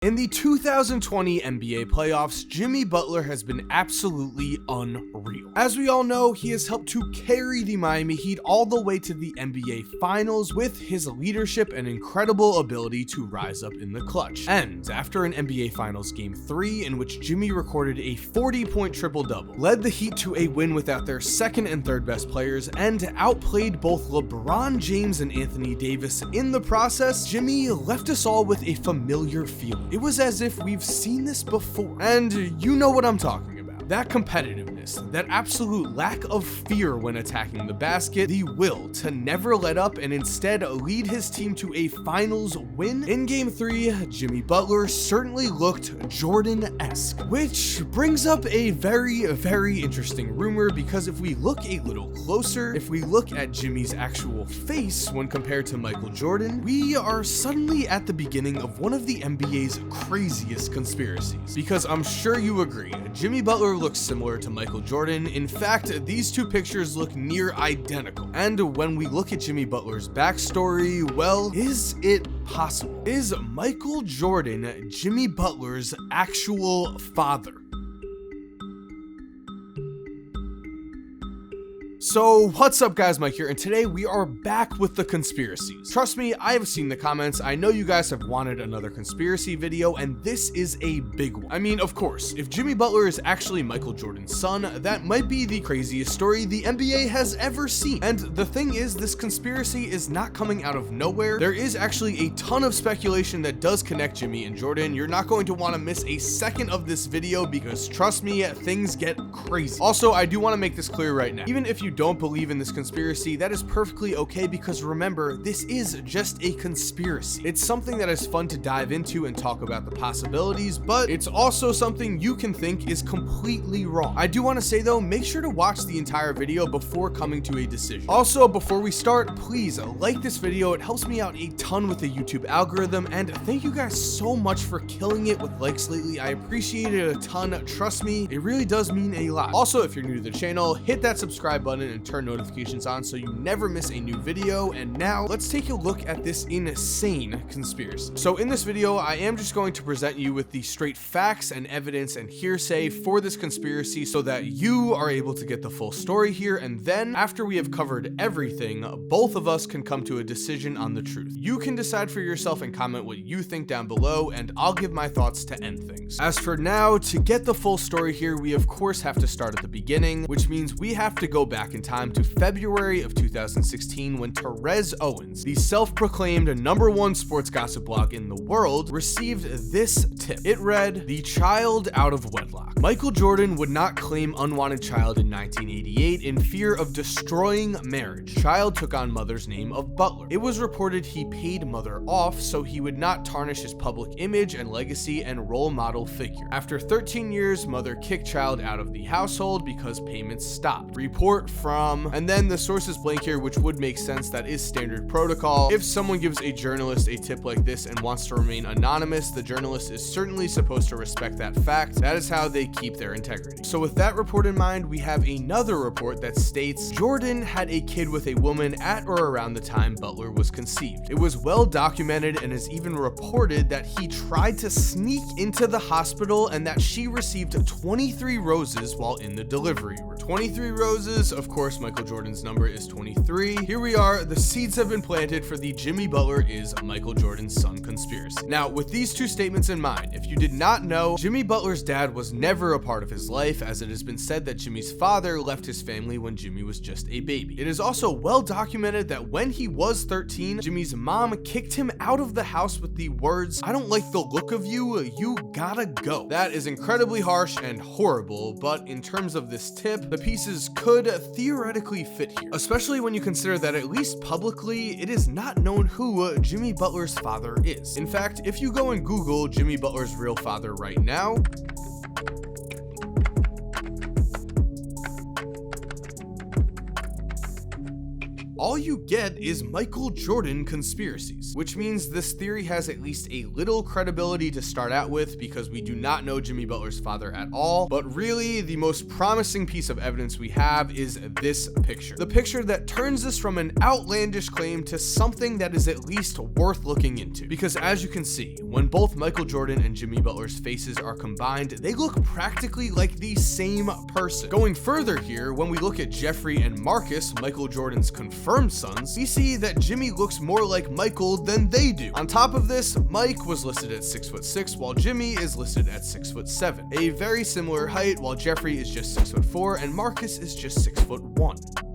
In the 2020 NBA playoffs, Jimmy Butler has been absolutely unreal. As we all know, he has helped to carry the Miami Heat all the way to the NBA Finals with his leadership and incredible ability to rise up in the clutch. And after an NBA Finals Game 3, in which Jimmy recorded a 40-point triple-double, led the Heat to a win without their second and third best players, and outplayed both LeBron James and Anthony Davis in the process, Jimmy left us all with a familiar feeling. It was as if we've seen this before, and you know what I'm talking about. That competitiveness, that absolute lack of fear when attacking the basket, the will to never let up and instead lead his team to a finals win. In Game 3, Jimmy Butler certainly looked Jordan-esque, which brings up a very interesting rumor, because if we look a little closer, if we look at Jimmy's actual face when compared to Michael Jordan, we are suddenly at the beginning of one of the NBA's craziest conspiracies. Because I'm sure you agree, Jimmy Butler looks similar to Michael Jordan. In fact, these two pictures look near identical. And when we look at Jimmy Butler's backstory, well, is it possible? Is Michael Jordan Jimmy Butler's actual father? So what's up guys, Mike here, and today we are back with the conspiracies. Trust me, I have seen the comments. I know you guys have wanted another conspiracy video, and this is a big one. I mean, of course, if Jimmy Butler is actually Michael Jordan's son, that might be the craziest story the NBA has ever seen. And the thing is, this conspiracy is not coming out of nowhere. There is actually a ton of speculation that does connect Jimmy and Jordan. You're not going to want to miss a second of this video, because trust me, things get crazy. Also, I do want to make this clear right now. Even if you don't believe in this conspiracy, that is perfectly okay, because remember, this is just a conspiracy. It's something that is fun to dive into and talk about the possibilities, but it's also something you can think is completely wrong. I do want to say though, make sure to watch the entire video before coming to a decision. Also, before we start, please like this video. It helps me out a ton with the YouTube algorithm, and thank you guys so much for killing it with likes lately. I appreciate it a ton. Trust me, it really does mean a lot. Also, if you're new to the channel, hit that subscribe button and turn notifications on so you never miss a new video. And now let's take a look at this insane conspiracy. So in this video, I am just going to present you with the straight facts and evidence and hearsay for this conspiracy so that you are able to get the full story here. And then after we have covered everything, both of us can come to a decision on the truth. You can decide for yourself and comment what you think down below, and I'll give my thoughts to end things. As for now, to get the full story here, we of course have to start at the beginning, which means we have to go back in time to February of 2016, when Terez Owens, the self-proclaimed #1 sports gossip blog in the world, received this tip. It read, "The child out of wedlock. Michael Jordan would not claim unwanted child in 1988 in fear of destroying marriage. Child took on mother's name of Butler. It was reported he paid mother off so he would not tarnish his public image and legacy and role model figure. After 13 years, mother kicked child out of the household because payments stopped. Report from," and then the source is blank here, which would make sense. That is standard protocol. If someone gives a journalist a tip like this and wants to remain anonymous, the journalist is certainly supposed to respect that fact. That is how they keep their integrity. So with that report in mind, we have another report that states Jordan had a kid with a woman at or around the time Butler was conceived. It was well documented and is even reported that he tried to sneak into the hospital and that she received 23 roses while in the delivery room. 23 roses, of course, Michael Jordan's number is 23. Here we are, the seeds have been planted for the Jimmy Butler is Michael Jordan's son conspiracy. Now, with these two statements in mind, if you did not know, Jimmy Butler's dad was never a part of his life, as it has been said that Jimmy's father left his family when Jimmy was just a baby. It is also well documented that when he was 13, Jimmy's mom kicked him out of the house with the words, "I don't like the look of you, you gotta go." That is incredibly harsh and horrible, but in terms of this tip, the pieces could theoretically fit here, especially when you consider that at least publicly, it is not known who Jimmy Butler's father is. In fact, if you go and Google Jimmy Butler's real father right now, all you get is Michael Jordan conspiracies, which means this theory has at least a little credibility to start out with because we do not know Jimmy Butler's father at all. But really, the most promising piece of evidence we have is this picture. The picture that turns this from an outlandish claim to something that is at least worth looking into. Because as you can see, when both Michael Jordan and Jimmy Butler's faces are combined, they look practically like the same person. Going further here, when we look at Jeffrey and Marcus, Michael Jordan's confirmed sons, we see that Jimmy looks more like Michael than they do. On top of this, Mike was listed at 6'6", while Jimmy is listed at 6'7". A very similar height, while Jeffrey is just 6'4", and Marcus is just 6'1".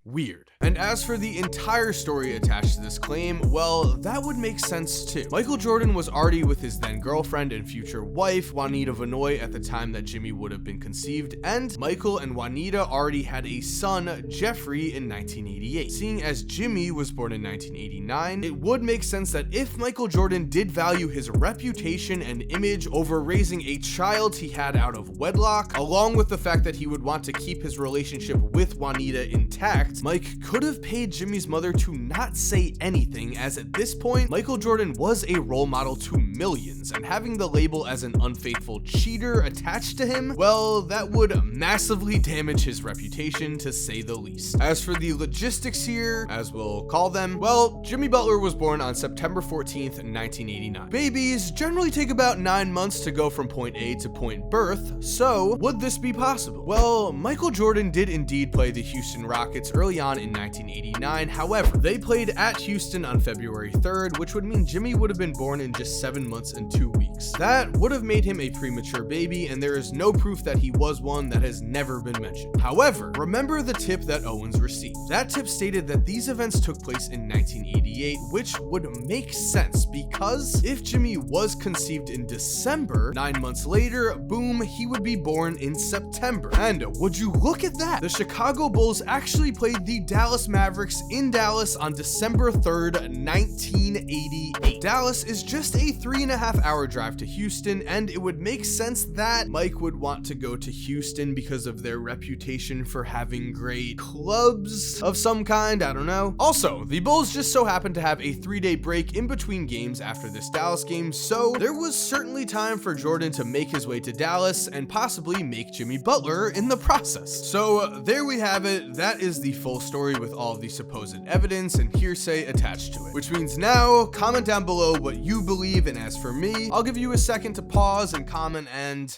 Weird. And as for the entire story attached to this claim, well, that would make sense too. Michael Jordan was already with his then girlfriend and future wife, Juanita Vanoy, at the time that Jimmy would have been conceived, and Michael and Juanita already had a son, Jeffrey, in 1988. Seeing as Jimmy was born in 1989, it would make sense that if Michael Jordan did value his reputation and image over raising a child he had out of wedlock, along with the fact that he would want to keep his relationship with Juanita intact, Mike could have paid Jimmy's mother to not say anything, as at this point, Michael Jordan was a role model to millions, and having the label as an unfaithful cheater attached to him, well, that would massively damage his reputation, to say the least. As for the logistics here, as we'll call them, well, Jimmy Butler was born on September 14th, 1989. Babies generally take about 9 months to go from point A to point birth, so would this be possible? Well, Michael Jordan did indeed play the Houston Rockets early on in 1989. However, they played at Houston on February 3rd, which would mean Jimmy would have been born in just 7 months and 2 weeks. That would have made him a premature baby, and there is no proof that he was one. That has never been mentioned. However, remember the tip that Owens received. That tip stated that these events took place in 1988, which would make sense because if Jimmy was conceived in December, 9 months later, boom, he would be born in September. And would you look at that? The Chicago Bulls actually played the Dallas Mavericks in Dallas on December 3rd, 1988. Dallas is just a 3.5-hour drive to Houston, and it would make sense that Mike would want to go to Houston because of their reputation for having great clubs of some kind, I don't know. Also, the Bulls just so happened to have a 3-day break in between games after this Dallas game, so there was certainly time for Jordan to make his way to Dallas and possibly make Jimmy Butler in the process. So there we have it. That is the full story with all of the supposed evidence and hearsay attached to it. Which means now, comment down below what you believe, and as for me, I'll give you a second to pause and comment and...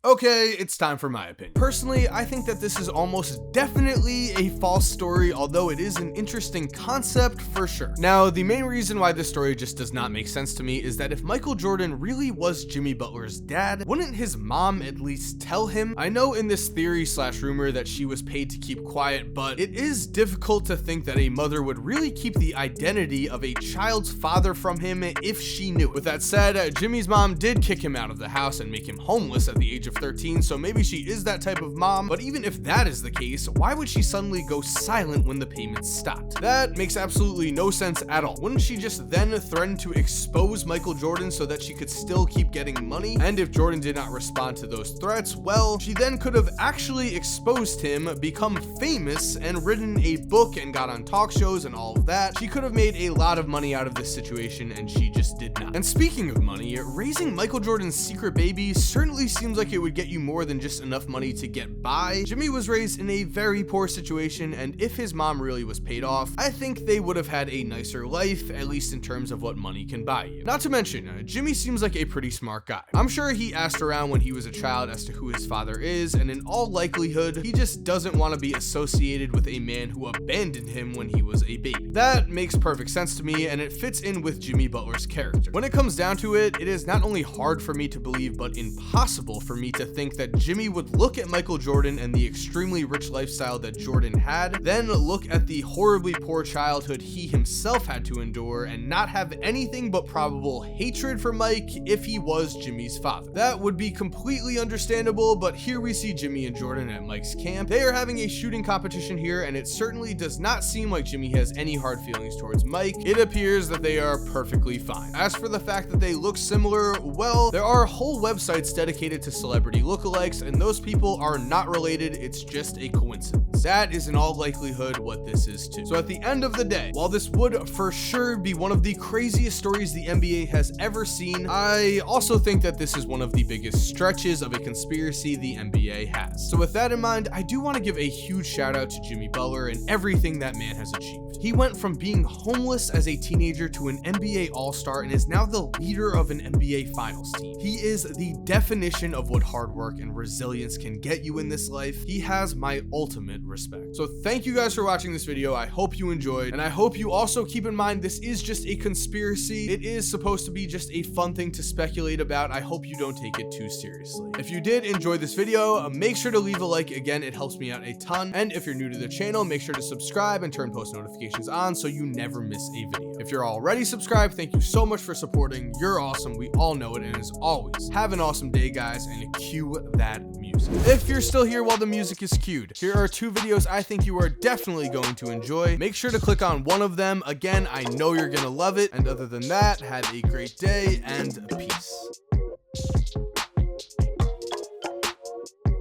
okay, it's time for my opinion. Personally, I think that this is almost definitely a false story, although it is an interesting concept for sure. Now, the main reason why this story just does not make sense to me is that if Michael Jordan really was Jimmy Butler's dad, wouldn't his mom at least tell him? I know in this theory slash rumor that she was paid to keep quiet, but it is difficult to think that a mother would really keep the identity of a child's father from him if she knew. With that said, Jimmy's mom did kick him out of the house and make him homeless at the age of 13, so maybe she is that type of mom, but even if that is the case, why would she suddenly go silent when the payments stopped? That makes absolutely no sense at all. Wouldn't she just then threaten to expose Michael Jordan so that she could still keep getting money? And if Jordan did not respond to those threats, well, she then could have actually exposed him, become famous, and written a book and got on talk shows and all of that. She could have made a lot of money out of this situation, and she just did not. And speaking of money, raising Michael Jordan's secret baby certainly seems like it would get you more than just enough money to get by. Jimmy was raised in a very poor situation, and if his mom really was paid off, I think they would have had a nicer life, at least in terms of what money can buy you. Not to mention, Jimmy seems like a pretty smart guy. I'm sure he asked around when he was a child as to who his father is, and in all likelihood, he just doesn't want to be associated with a man who abandoned him when he was a baby. That makes perfect sense to me, and it fits in with Jimmy Butler's character. When it comes down to it, it is not only hard for me to believe, but impossible for me to think that Jimmy would look at Michael Jordan and the extremely rich lifestyle that Jordan had, then look at the horribly poor childhood he himself had to endure, and not have anything but probable hatred for Mike if he was Jimmy's father. That would be completely understandable, but here we see Jimmy and Jordan at Mike's camp. They are having a shooting competition here, and it certainly does not seem like Jimmy has any hard feelings towards Mike. It appears that they are perfectly fine. As for the fact that they look similar, well, there are whole websites dedicated to celebrities celebrity lookalikes, and those people are not related, it's just a coincidence. That is in all likelihood what this is too. So at the end of the day, while this would for sure be one of the craziest stories the NBA has ever seen, I also think that this is one of the biggest stretches of a conspiracy the NBA has. So with that in mind, I do want to give a huge shout out to Jimmy Butler and everything that man has achieved. He went from being homeless as a teenager to an NBA All-Star and is now the leader of an NBA Finals team. He is the definition of what hard work and resilience can get you in this life. He has my ultimate respect. So thank you guys for watching this video. I hope you enjoyed, and I hope you also keep in mind this is just a conspiracy. It is supposed to be just a fun thing to speculate about. I hope you don't take it too seriously. If you did enjoy this video, make sure to leave a like. Again, it helps me out a ton. And if you're new to the channel, make sure to subscribe and turn post notifications on so you never miss a video. If you're already subscribed, thank you so much for supporting. You're awesome. We all know it. And as always, have an awesome day, guys, and cue that music. If you're still here while the music is cued, here are 2 videos I think you are definitely going to enjoy. Make sure to click on one of them. Again, I know you're gonna love it. And other than that, have a great day and peace.